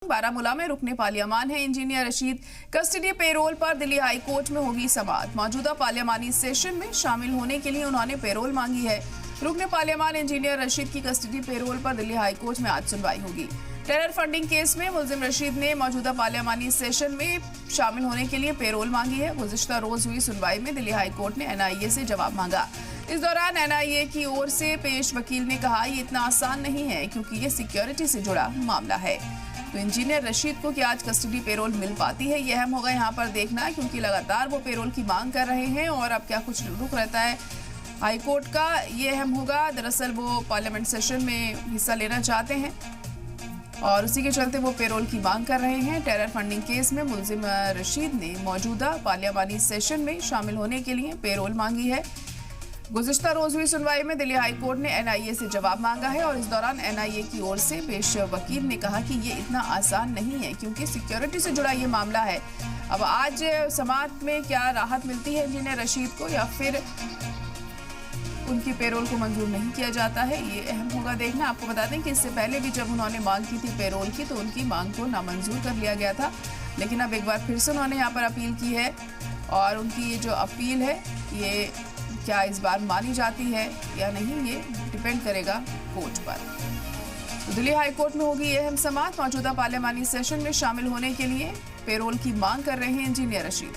बारामूला में रुकने पार्लियामान है इंजीनियर रशीद। कस्टडी पेरोल पर दिल्ली हाई कोर्ट में होगी समाअत। मौजूदा पार्लियामानी सेशन में शामिल होने के लिए उन्होंने पेरोल मांगी है। रुकने पार्लियामान इंजीनियर रशीद की कस्टडी पेरोल पर दिल्ली हाई कोर्ट में आज सुनवाई होगी। टेरर फंडिंग केस में मुलजिम रशीद ने मौजूदा पार्लियामानी सेशन में शामिल होने के लिए पेरोल मांगी है। गुज़िश्ता रोज हुई सुनवाई में दिल्ली हाई कोर्ट ने एनआईए से जवाब मांगा। इस दौरान एनआईए की ओर से पेश वकील ने कहा, ये इतना आसान नहीं है क्योंकि ये सिक्योरिटी से जुड़ा मामला है। तो इंजीनियर रशीद को क्या आज कस्टडी पेरोल मिल पाती है, ये अहम होगा यहाँ पर देखना, क्योंकि लगातार वो पेरोल की मांग कर रहे हैं और अब क्या कुछ रुख रहता है हाई कोर्ट का, ये अहम होगा। दरअसल वो पार्लियामेंट सेशन में हिस्सा लेना चाहते हैं और उसी के चलते वो पेरोल की मांग कर रहे हैं। टेरर फंडिंग केस में मुलजिम रशीद ने मौजूदा पार्लियामानी सेशन में शामिल होने के लिए पेरोल मांगी है। गुज़िश्ता रोज हुई सुनवाई में दिल्ली हाई कोर्ट ने एनआईए से जवाब मांगा है और इस दौरान एनआईए की ओर से पेश वकील ने कहा कि ये इतना आसान नहीं है क्योंकि सिक्योरिटी से जुड़ा ये मामला है। अब आज समाअत में क्या राहत मिलती है इंजीनियर रशीद को या फिर उनकी पेरोल को मंजूर नहीं किया जाता है, ये अहम होगा देखना। आपको बता दें कि इससे पहले भी जब उन्होंने मांग की थी पेरोल की तो उनकी मांग को नामंजूर कर लिया गया था, लेकिन अब एक बार फिर से उन्होंने यहाँ पर अपील की है और उनकी ये जो अपील है ये क्या इस बार मानी जाती है या नहीं, ये डिपेंड करेगा कोर्ट पर। तो दिल्ली हाई कोर्ट में होगी ये अहम समाअत। मौजूदा पार्लियामानी सेशन में शामिल होने के लिए पेरोल की मांग कर रहे हैं इंजीनियर रशीद।